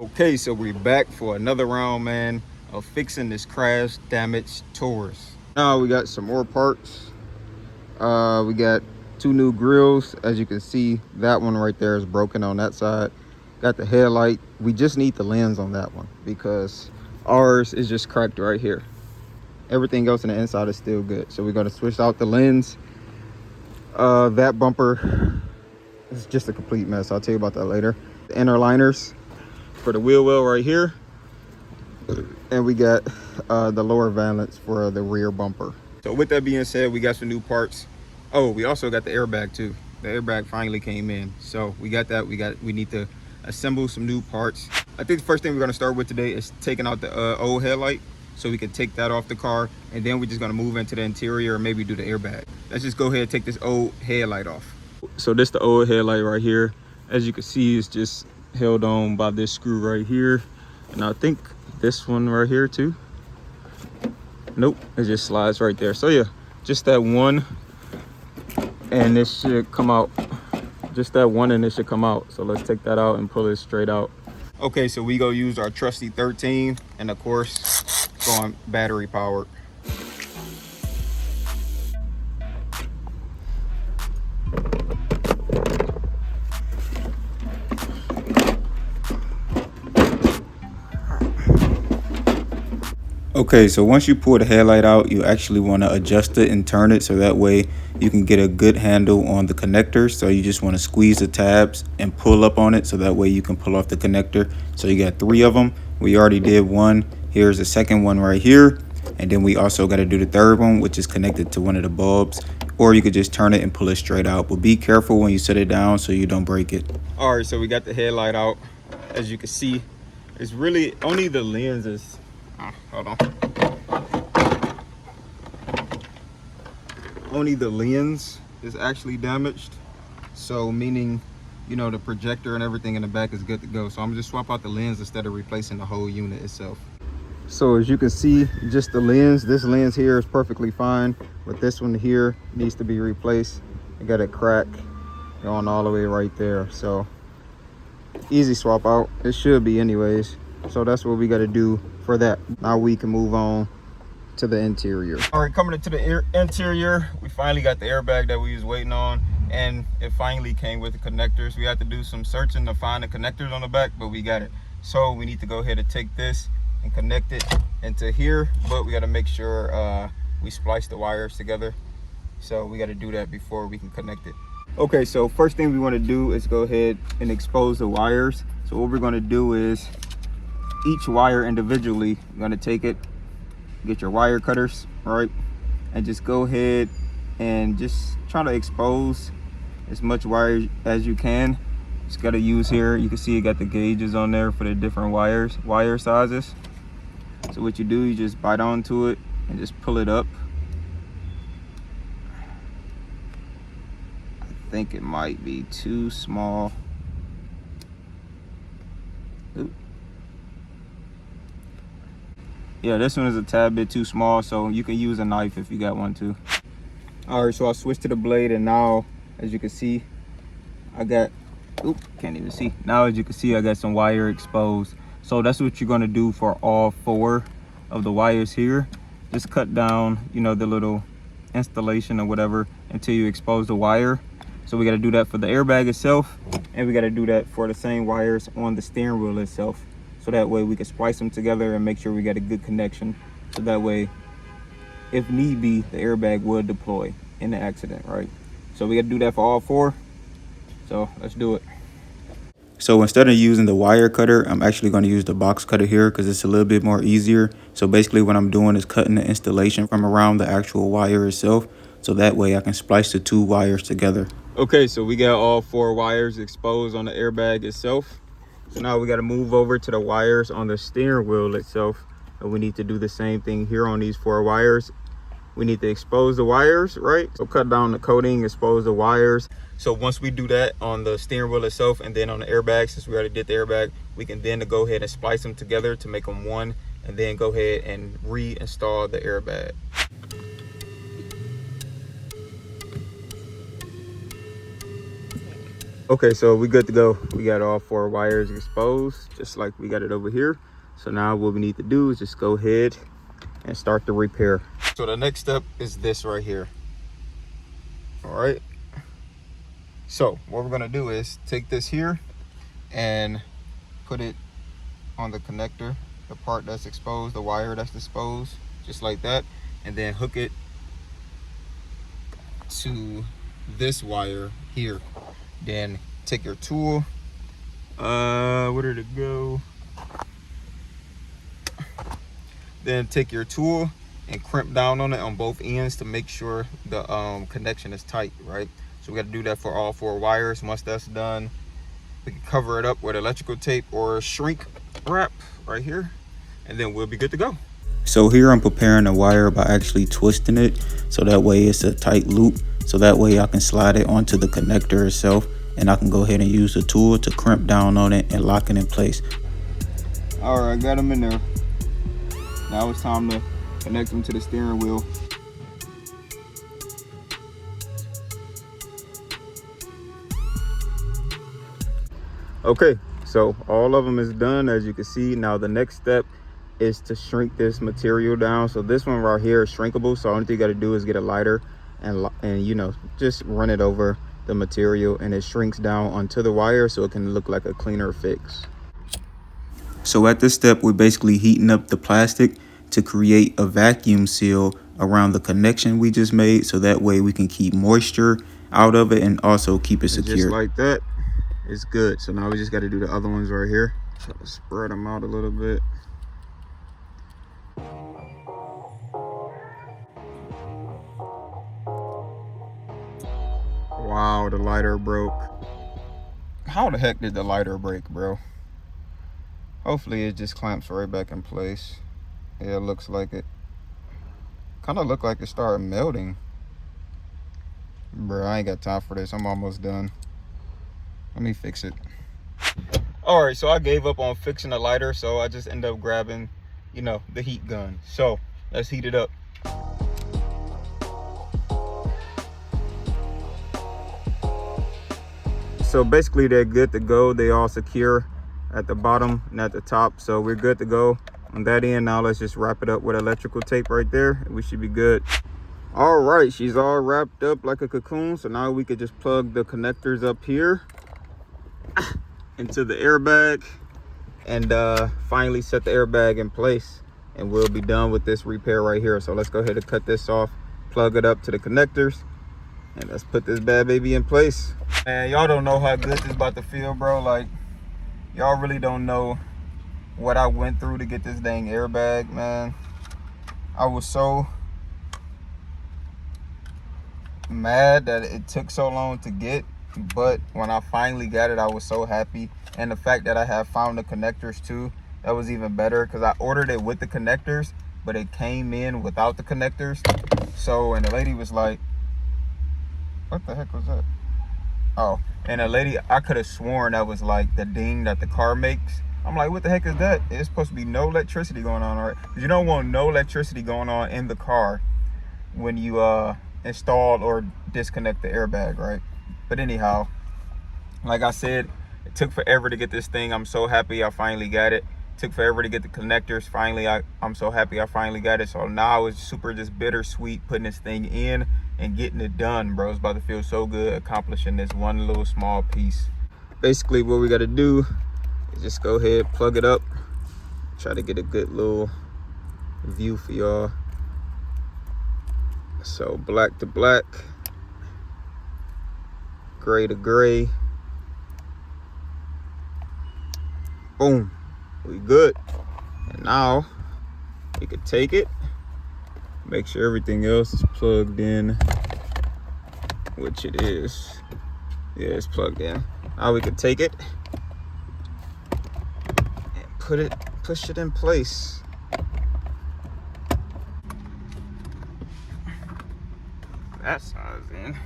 Okay, so we're back for another round, man, of fixing this crash damaged Taurus. Now we got some more parts. We got two new grills. As you can see, that one right there is broken on that side. Got the headlight. We just need the lens on that one because ours is just cracked right here. Everything else on the inside is still good. So we're gonna switch out the lens. That bumper is just a complete mess. I'll tell you about that later. The inner liners for the wheel well right here, and we got the lower valance for the rear bumper. So with that being said, we got some new parts. Oh, we also got the airbag too. The airbag finally came in, so we got that. We need to assemble some new parts. I think the first thing we're going to start with today is taking out the old headlight, so we can take that off the car, and then we're just going to move into the interior and maybe do the airbag. Let's just go ahead and take this old headlight off. So this the old headlight right here. As you can see, it's just held on by this screw right here, and I think this one right here too. Nope, it just slides right there. So yeah, just that one, and this should come out. Just that one, and it should come out. So let's take that out and pull it straight out. Okay, so we go use our trusty 13, and of course going battery powered. Okay, so once you pull the headlight out, you actually want to adjust it and turn it so that way you can get a good handle on the connector. So you just want to squeeze the tabs and pull up on it so that way you can pull off the connector. So you got 3 of them. We already did one. Here's the second one right here. And then we also got to do the third one, which is connected to one of the bulbs. Or you could just turn it and pull it straight out. But be careful when you set it down so you don't break it. All right, so we got the headlight out. As you can see, it's really only the lenses. Hold on. Only the lens is actually damaged. So meaning, you know, the projector and everything in the back is good to go. So I'm just swap out the lens instead of replacing the whole unit itself. So as you can see, just the lens, this lens here is perfectly fine, but this one here needs to be replaced. I got a crack going all the way right there. So easy swap out. It should be anyways. So that's what we got to do for that. Now we can move on to the interior. All right, coming into the interior, we finally got the airbag that we was waiting on, and it finally came with the connectors. We had to do some searching to find the connectors on the back, but we got it. So we need to go ahead and take this and connect it into here, but we got to make sure we splice the wires together. So we got to do that before we can connect it. Okay, so first thing we want to do is go ahead and expose the wires. So what we're going to do is each wire individually, you're going to take it, get your wire cutters, right, and just go ahead and just try to expose as much wire as you can. Just got to use here, you can see it got the gauges on there for the different wire sizes. So what you do, you just bite onto it and just pull it up. I think it might be too small. Oop. Yeah, this one is a tad bit too small, so you can use a knife if you got one too. All right, so I'll switch to the blade, and now as you can see, I got, can't even see. Now as you can see, I got some wire exposed. So that's what you're gonna do for all 4 of the wires here. Just cut down, you know, the little installation or whatever until you expose the wire. So we gotta do that for the airbag itself, and we gotta do that for the same wires on the steering wheel itself. So that way we can splice them together and make sure we get a good connection. So that way, if need be, the airbag would deploy in the accident, right? So we got to do that for all 4. So let's do it. So instead of using the wire cutter, I'm actually going to use the box cutter here because it's a little bit more easier. So basically what I'm doing is cutting the installation from around the actual wire itself. So that way I can splice the 2 wires together. Okay, so we got all 4 wires exposed on the airbag itself. So now we got to move over to the wires on the steering wheel itself. And we need to do the same thing here on these 4 wires. We need to expose the wires, right? So cut down the coating, expose the wires. So once we do that on the steering wheel itself and then on the airbag, since we already did the airbag, we can then go ahead and splice them together to make them one, and then go ahead and reinstall the airbag. Okay, so we good to go. We got all 4 wires exposed, just like we got it over here. So now what we need to do is just go ahead and start the repair. So the next step is this right here. All right. So what we're gonna do is take this here and put it on the connector, the part that's exposed, the wire that's exposed, just like that, and then hook it to this wire here. Then take your tool, where did it go? Then take your tool and crimp down on it on both ends to make sure the connection is tight, right? So we got to do that for all 4 wires. Once that's done, we can cover it up with electrical tape or shrink wrap right here, and then we'll be good to go. So here I'm preparing the wire by actually twisting it so that way it's a tight loop, so that way I can slide it onto the connector itself, and I can go ahead and use the tool to crimp down on it and lock it in place. All right, got them in there. Now it's time to connect them to the steering wheel. Okay, so all of them is done, as you can see. Now the next step is to shrink this material down. So this one right here is shrinkable, so all you got to do is get a lighter and you know, just run it over the material, and it shrinks down onto the wire so it can look like a cleaner fix. So at this step, we're basically heating up the plastic to create a vacuum seal around the connection we just made, so that way we can keep moisture out of it and also keep it secure. Just like that, it's good. So now we just got to do the other ones right here. Try to spread them out a little bit. Wow, the lighter broke. How the heck did the lighter break, bro? Hopefully it just clamps right back in place. Yeah, it looks like it. Kind of looked like it started melting. Bro, I ain't got time for this. I'm almost done. Let me fix it. All right, so I gave up on fixing the lighter, so I just ended up grabbing, you know, the heat gun. So let's heat it up. So basically they're good to go. They all secure at the bottom and at the top, so we're good to go on that end. Now let's just wrap it up with electrical tape right there, and we should be good. All right, she's all wrapped up like a cocoon, so now we could just plug the connectors up here into the airbag and finally set the airbag in place, and we'll be done with this repair right here. So let's go ahead and cut this off, plug it up to the connectors, and let's put this bad baby in place. Man, y'all don't know how good this about to feel, bro. Like, y'all really don't know what I went through to get this dang airbag, man. I was so mad that it took so long to get, but when I finally got it, I was so happy. And the fact that I have found the connectors too, that was even better, because I ordered it with the connectors, but it came in without the connectors. So, and the lady was like, what the heck was that? Oh, and a lady, I could have sworn that was like the ding that the car makes. I'm like, what the heck is that? It's supposed to be no electricity going on, right? Because you don't want no electricity going on in the car when you install or disconnect the airbag, right? But anyhow, like I said, it took forever to get this thing. I'm so happy I finally got it. Took forever to get the connectors. Finally, I'm so happy I finally got it. So now it's super just bittersweet putting this thing in and getting it done, bro. It's about to feel so good accomplishing this one little small piece. Basically, what we got to do is just go ahead, plug it up, try to get a good little view for y'all. So black to black, gray to gray. Boom, we good. And now we could take it, make sure everything else is plugged in, which it is. Yeah, it's plugged in. Now we could take it and push it in place. That side's in.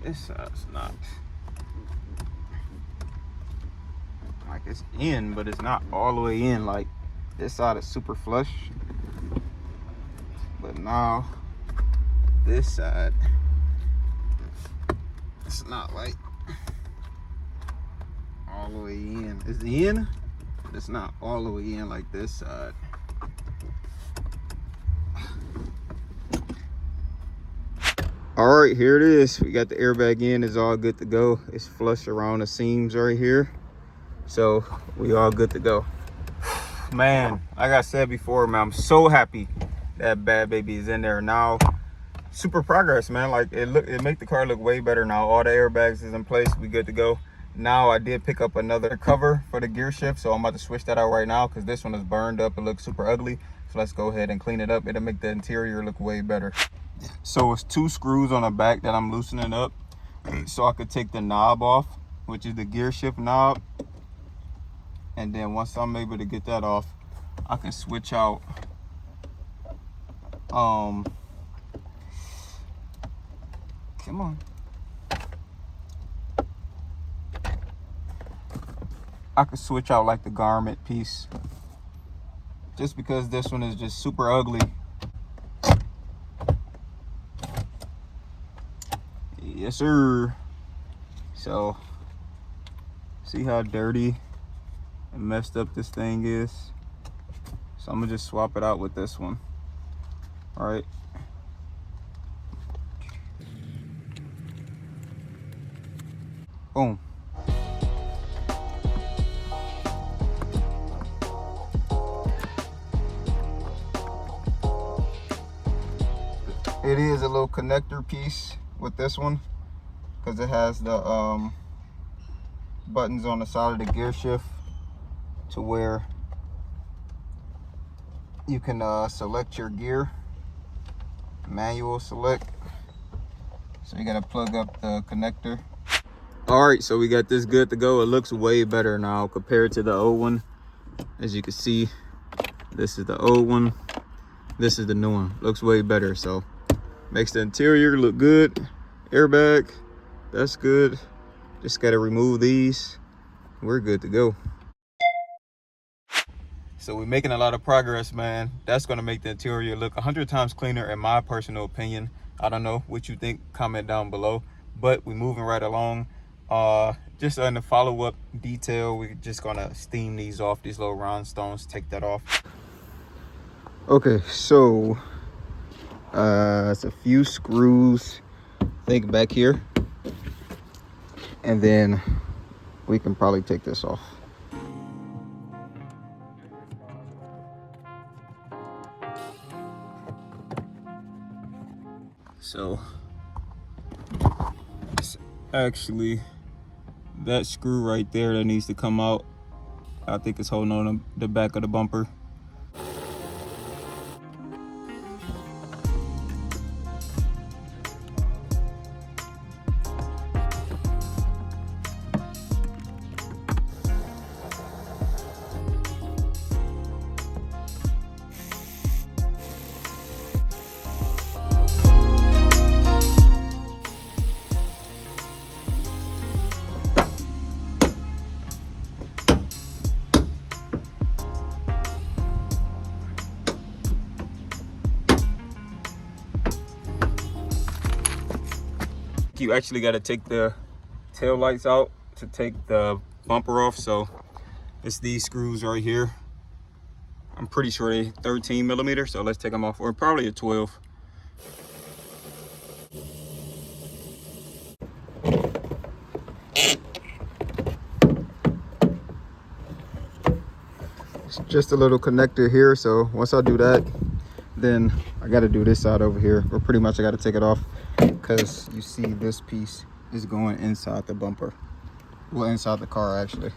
This side's not. Like, it's in, but it's not all the way in. Like, this side is super flush, but now this side, it's not like all the way in. It's in, but it's not all the way in like this side. All right, here it is. We got the airbag in. It's all good to go. It's flush around the seams right here, so we all good to go. Man, like I said before, man, I'm so happy that bad baby is in there now. Super progress, man. Like it make the car look way better now. All the airbags is in place. We good to go. Now I did pick up another cover for the gear shift, so I'm about to switch that out right now because this one is burned up. It looks super ugly, so let's go ahead and clean it up. It'll make the interior look way better. So it's 2 screws on the back that I'm loosening up so I could take the knob off, which is the gear shift knob, and then once I'm able to get that off, I can switch out come on, I could switch out like the garment piece, just because this one is just super ugly. Yes sir. So see how dirty and messed up this thing is? So I'm gonna just swap it out with this one. All right, boom. It is a little connector piece with this one because it has the buttons on the side of the gear shift to where you can select your gear, manual select. So you gotta plug up the connector. All right, so we got this good to go. It looks way better now compared to the old one. As you can see, this is the old one, this is the new one. Looks way better, so makes the interior look good. Airbag, that's good. Just gotta remove these. We're good to go. So we're making a lot of progress, man. That's gonna make the interior look 100 times cleaner in my personal opinion. I don't know what you think, comment down below. But we're moving right along. Just on the follow-up detail, we're just gonna steam these off, these little rhinestones, take that off. Okay, so it's a few screws, I think, back here, and then we can probably take this off. So it's actually that screw right there that needs to come out. I think it's holding on the back of the bumper. You actually got to take the tail lights out to take the bumper off, so it's these screws right here. I'm pretty sure they 13 millimeter, so let's take them off, or probably a 12. It's just a little connector here, so once I do that, then I got to do this side over here, or pretty much I got to take it off, because you see this piece is going inside the bumper, well, inside the car actually.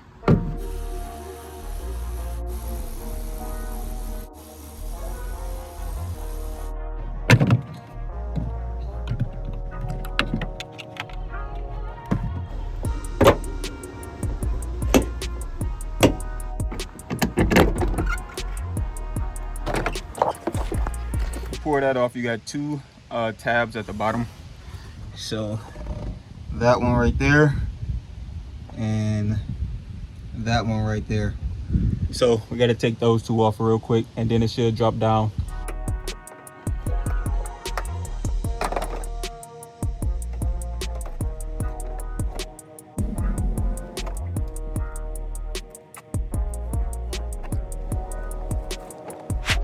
Pour that off, you got 2 tabs at the bottom. So that one right there and that one right there. So we got to take those 2 off real quick, and then it should drop down.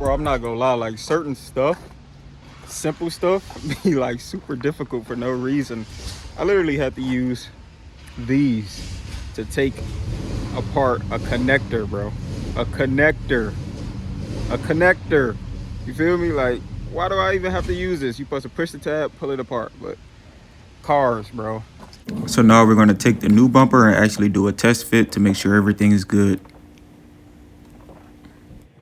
Bro, I'm not gonna lie, like certain stuff, simple stuff, be like super difficult for no reason. I literally had to use these to take apart a connector, bro. A connector. A connector. You feel me? Like, why do I even have to use this? You're supposed to push the tab, pull it apart. But cars, bro. So now we're gonna take the new bumper and actually do a test fit to make sure everything is good.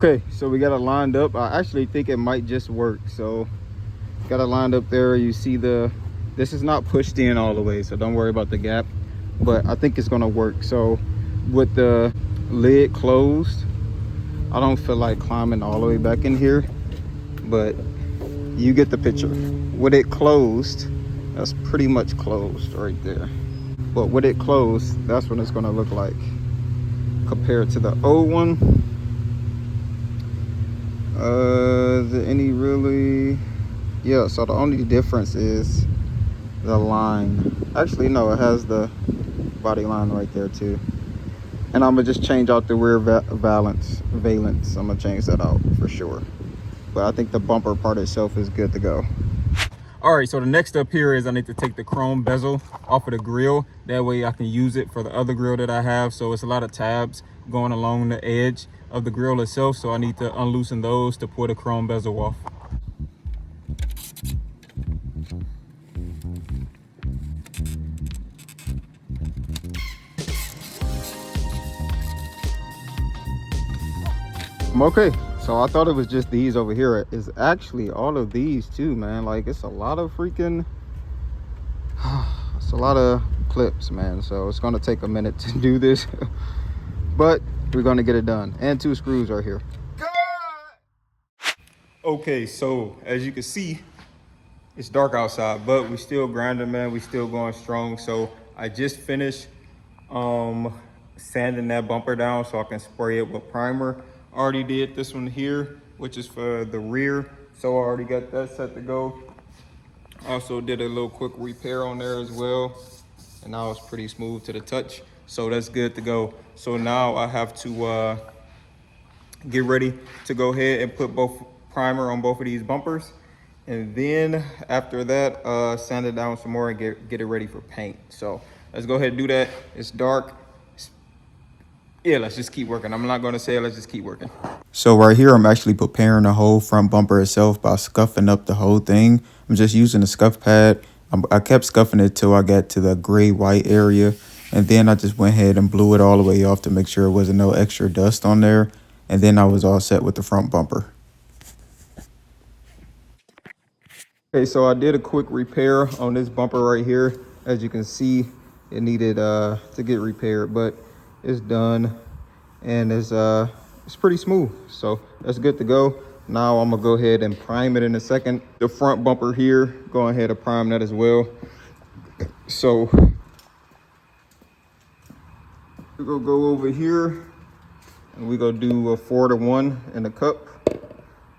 Okay, so we got it lined up. I actually think it might just work. So got it lined up there. You see this is not pushed in all the way, so don't worry about the gap, but I think it's gonna work. So with the lid closed, I don't feel like climbing all the way back in here, but you get the picture. With it closed, that's pretty much closed right there. But with it closed, that's what it's gonna look like compared to the old one. Is there any really? Yeah, so the only difference is the line. Actually, no, it has the body line right there too. And I'm gonna just change out the rear valence. I'm gonna change that out for sure. But I think the bumper part itself is good to go. All right, so the next step here is I need to take the chrome bezel off of the grill. That way I can use it for the other grill that I have. So it's a lot of tabs going along the edge of the grill itself. So I need to unloosen those to pull the chrome bezel off. Okay, so I thought it was just these over here. It's actually all of these too, man. Like, it's a lot of freaking it's a lot of clips, man. So it's gonna take a minute to do this but we're gonna get it done. And 2 screws are here. Okay, so as you can see, it's dark outside, but we still grinding, man. We still going strong. So I just finished sanding that bumper down so I can spray it with primer. Already did this one here, which is for the rear, so I already got that set to go. Also did a little quick repair on there as well, and now it's pretty smooth to the touch, so that's good to go. So now I have to get ready to go ahead and put both primer on both of these bumpers, and then after that sand it down some more and get it ready for paint. So let's go ahead and do that. It's dark. Yeah, let's just keep working. I'm not going to say it, let's just keep working. So right here, I'm actually preparing the whole front bumper itself by scuffing up the whole thing. I'm just using a scuff pad. I kept scuffing it till I got to the gray white area, and then I just went ahead and blew it all the way off to make sure there wasn't no extra dust on there, and then I was all set with the front bumper. Okay, so I did a quick repair on this bumper right here. As you can see, it needed to get repaired, but it's done, and it's pretty smooth, so that's good to go. Now I'm gonna go ahead and prime it in a second. The front bumper here, go ahead and prime that as well. So we're gonna go over here and we're gonna do a 4-to-1 in the cup.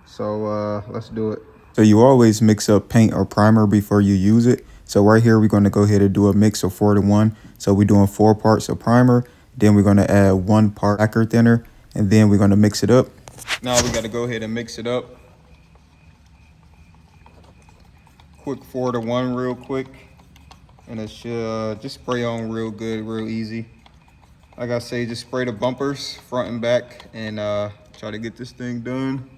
So let's do it. So you always mix up paint or primer before you use it. So right here, we're gonna go ahead and do a mix of 4-to-1. So we're doing 4 parts of primer, then we're gonna add 1 part lacquer thinner, and then we're gonna mix it up. Now we gotta go ahead and mix it up. Quick 4-to-1 real quick. And it should just spray on real good, real easy. Like I say, just spray the bumpers front and back and try to get this thing done.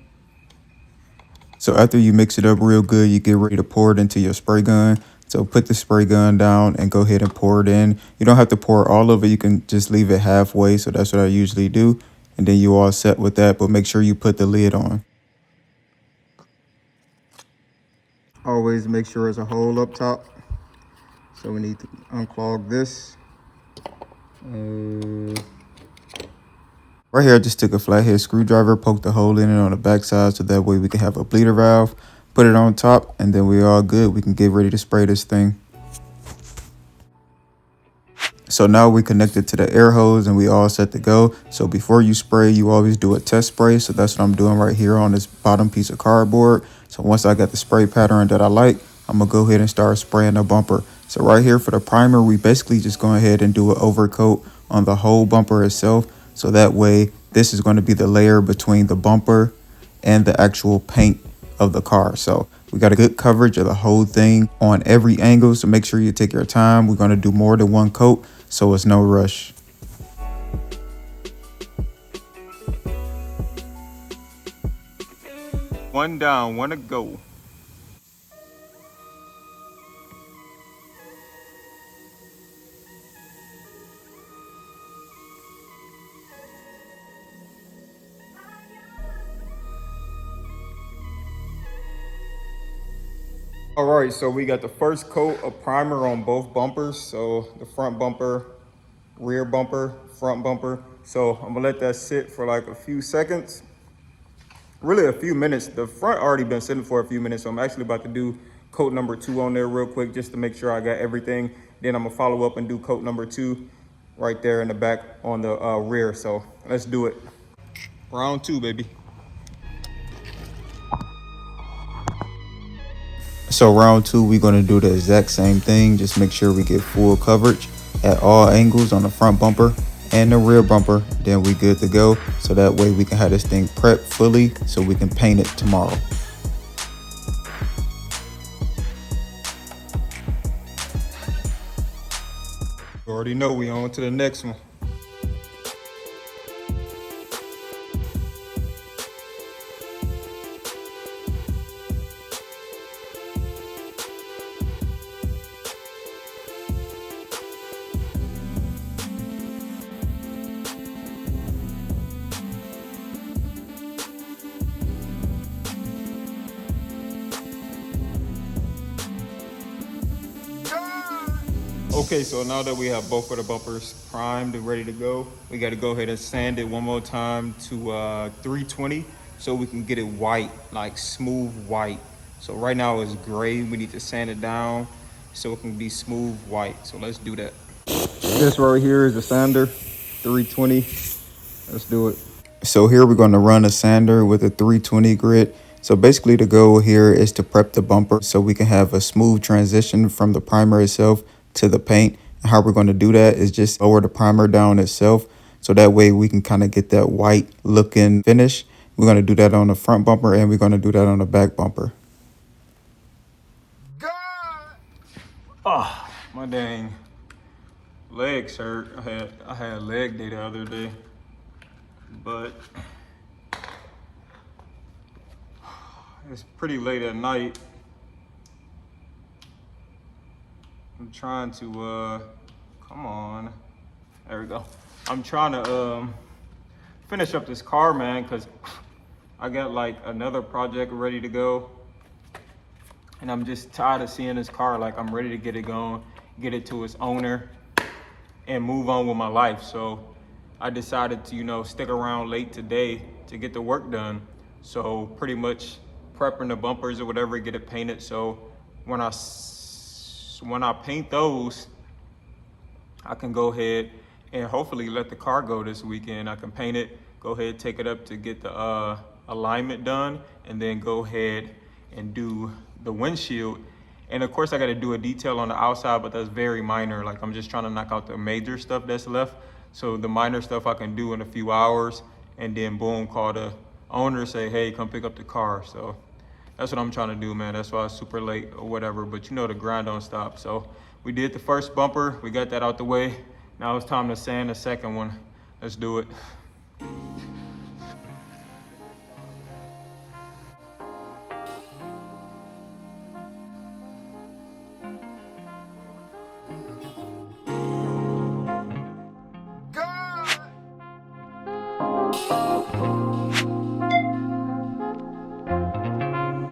So after you mix it up real good, you get ready to pour it into your spray gun. So put the spray gun down and go ahead and pour it in. You don't have to pour all of it. You can just leave it halfway. So that's what I usually do. And then you all set with that, but make sure you put the lid on. Always make sure there's a hole up top. So we need to unclog this. Right here, I just took a flathead screwdriver, poked a hole in it on the back side so that way we can have a bleeder valve. Put it on top, and then we're all good. We can get ready to spray this thing. So now we connected to the air hose and we all set to go. So before you spray, you always do a test spray. So that's what I'm doing right here on this bottom piece of cardboard. So once I got the spray pattern that I like, I'm gonna go ahead and start spraying the bumper. So right here for the primer, we basically just go ahead and do an overcoat on the whole bumper itself. So that way, this is going to be the layer between the bumper and the actual paint of the car. So we got a good coverage of the whole thing on every angle, so make sure you take your time. We're going to do more than one coat, so it's no rush. One down, one to go. All right, so we got the first coat of primer on both bumpers. So the front bumper, rear bumper, front bumper. So I'm gonna let that sit for like a few seconds. Really a few minutes. The front already been sitting for a few minutes, so I'm actually about to do coat number 2 on there real quick just to make sure I got everything. Then I'm gonna follow up and do coat number 2 right there in the back on the rear. So let's do it. Round 2, baby. So round 2, we're going to do the exact same thing. Just make sure we get full coverage at all angles on the front bumper and the rear bumper. Then we good to go. So that way we can have this thing prepped fully so we can paint it tomorrow. You already know we on to the next one. Okay, so now that we have both of the bumpers primed and ready to go, we got to go ahead and sand it one more time to 320 so we can get it white, like smooth white. So right now it's gray. We need to sand it down so it can be smooth white. So let's do that. This right here is a sander, 320. Let's do it. So here we're going to run a sander with a 320 grit. So basically the goal here is to prep the bumper so we can have a smooth transition from the primer itself to the paint. And how we're going to do that is just lower the primer down itself. So that way we can kind of get that white looking finish. We're going to do that on the front bumper and we're going to do that on the back bumper. Oh, my dang legs hurt. I had leg day the other day, but it's pretty late at night. I'm trying to come on, there we go. I'm trying to finish up this car, man, because I got like another project ready to go, and I'm just tired of seeing this car. Like, I'm ready to get it going, get it to its owner, and move on with my life. So I decided to, you know, stick around late today to get the work done. So pretty much prepping the bumpers or whatever, get it painted. So when I paint those, I can go ahead and hopefully let the car go this weekend. I can paint it, go ahead, take it up to get the alignment done, and then go ahead and do the windshield. And of course I got to do a detail on the outside, but that's very minor. Like, I'm just trying to knock out the major stuff that's left. So the minor stuff I can do in a few hours, and then boom, call the owner, say, hey, come pick up the car. So that's what I'm trying to do, man. That's why it's super late or whatever, but you know the grind don't stop. So we did the first bumper, we got that out the way. Now it's time to sand the second one. Let's do it.